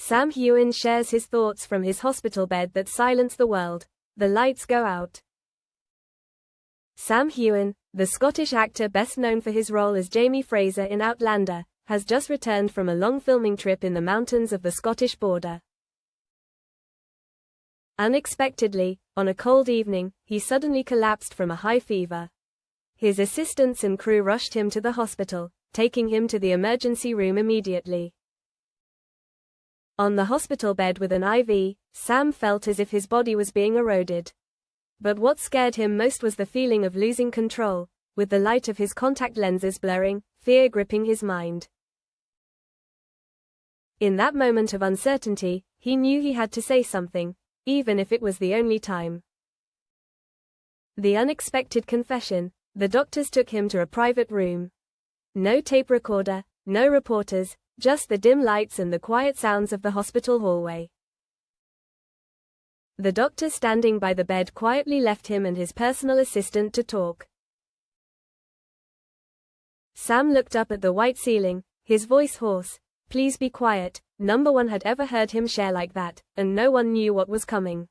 Heughan shares his thoughts from his hospital bed that silence the world. The lights go out. Heughan, the Scottish actor best known for his role as Jamie Fraser in Outlander, has just returned from a long filming trip in the mountains of the Scottish border. Unexpectedly, on a cold evening, he suddenly collapsed from a high fever. His assistants and crew rushed him to the hospital, taking him to the emergency room immediately. On the hospital bed with an IV, Sam felt as if his body was being eroded. But what scared him most was the feeling of losing control, with the light of his contact lenses blurring, fear gripping his mind. In that moment of uncertainty, he knew he had to say something, even if it was the only time. The unexpected confession: the doctors took him to a private room. No tape recorder, no reporters, just the dim lights and the quiet sounds of the hospital hallway. The doctor standing by the bed quietly left him and his personal assistant to talk. Sam looked up at the white ceiling, his voice hoarse. Please be quiet. No one had ever heard him share like that, and no one knew what was coming.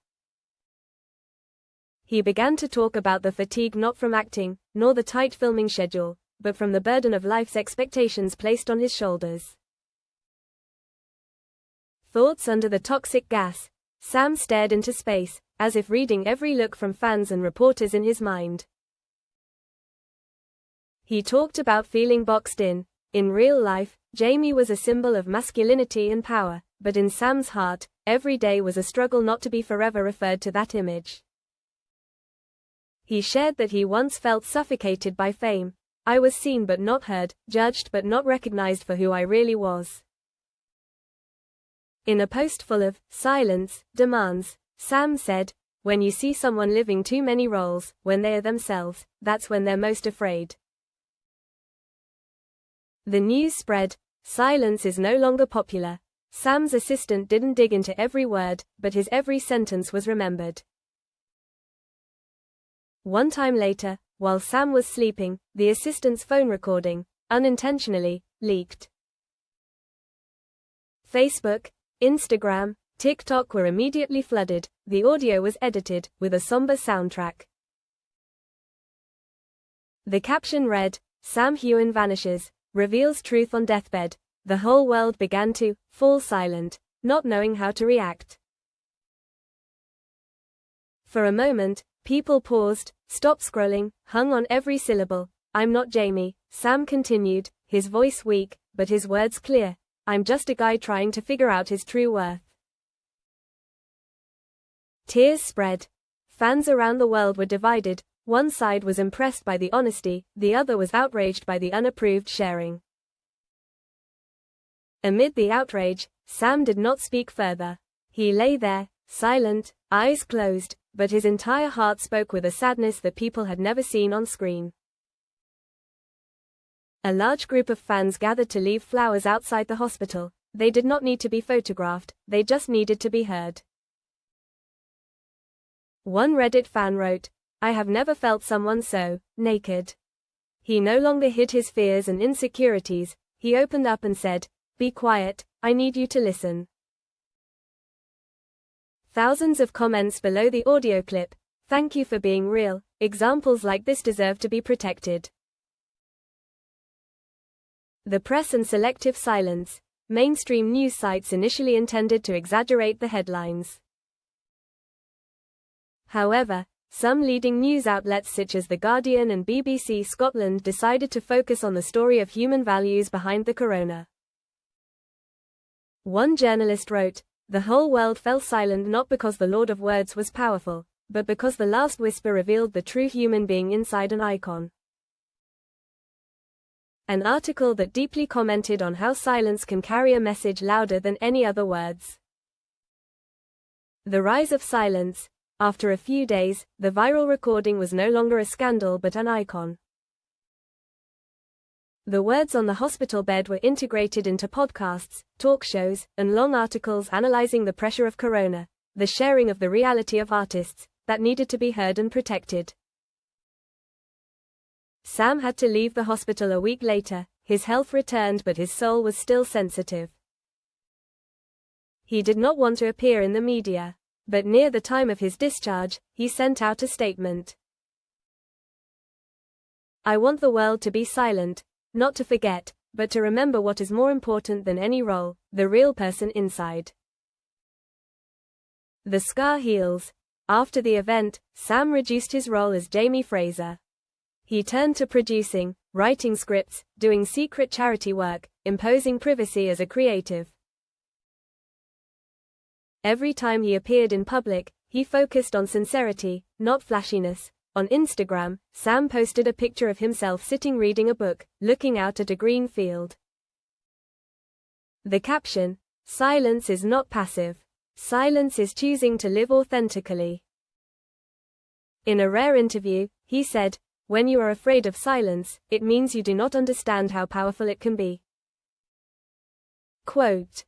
He began to talk about the fatigue not from acting, nor the tight filming schedule, but from the burden of life's expectations placed on his shoulders. Thoughts under the toxic gas. Sam stared into space, as if reading every look from fans and reporters in his mind. He talked about feeling boxed in. In real life, Jamie was a symbol of masculinity and power, but in Sam's heart, every day was a struggle not to be forever referred to that image. He shared that he once felt suffocated by fame. I was seen but not heard, judged but not recognized for who I really was. In a post full of silence demands, Sam said, when you see someone living too many roles, when they are themselves, that's when they're most afraid. The news spread. Silence is no longer popular. Sam's assistant didn't dig into every word, but his every sentence was remembered. One time later, while Sam was sleeping, the assistant's phone recording, unintentionally, leaked. Facebook, Instagram, TikTok were immediately flooded. The audio was edited, with a somber soundtrack. The caption read, Sam Heughan vanishes, reveals truth on deathbed. The whole world began to fall silent, not knowing how to react. For a moment, people paused, stopped scrolling, hung on every syllable. I'm not Jamie, Sam continued, his voice weak, but his words clear. I'm just a guy trying to figure out his true worth. Tears spread. Fans around the world were divided. One side was impressed by the honesty, the other was outraged by the unapproved sharing. Amid the outrage, Sam did not speak further. He lay there, silent, eyes closed, but his entire heart spoke with a sadness that people had never seen on screen. A large group of fans gathered to leave flowers outside the hospital. They did not need to be photographed, they just needed to be heard. One Reddit fan wrote, I have never felt someone so naked. He no longer hid his fears and insecurities, he opened up and said, be quiet, I need you to listen. Thousands of comments below the audio clip. Thank you for being real. Examples like this deserve to be protected. The press and selective silence. Mainstream news sites initially intended to exaggerate the headlines. However, some leading news outlets such as The Guardian and BBC Scotland decided to focus on the story of human values behind the corona. One journalist wrote, the whole world fell silent not because the Lord of Words was powerful, but because the last whisper revealed the true human being inside an icon. An article that deeply commented on how silence can carry a message louder than any other words. The rise of silence. After a few days, the viral recording was no longer a scandal but an icon. The words on the hospital bed were integrated into podcasts, talk shows, and long articles analyzing the pressure of corona, the sharing of the reality of artists, that needed to be heard and protected. Sam had to leave the hospital a week later. His health returned but his soul was still sensitive. He did not want to appear in the media. But near the time of his discharge, he sent out a statement. "I want the world to be silent, not to forget, but to remember what is more important than any role, the real person inside." The scar heals. After the event, Sam reduced his role as Jamie Fraser. He turned to producing, writing scripts, doing secret charity work, imposing privacy as a creative. Every time he appeared in public, he focused on sincerity, not flashiness. On Instagram, Sam posted a picture of himself sitting reading a book, looking out at a green field. The caption: "Silence is not passive. Silence is choosing to live authentically." In a rare interview, he said, "When you are afraid of silence, it means you do not understand how powerful it can be." Quote,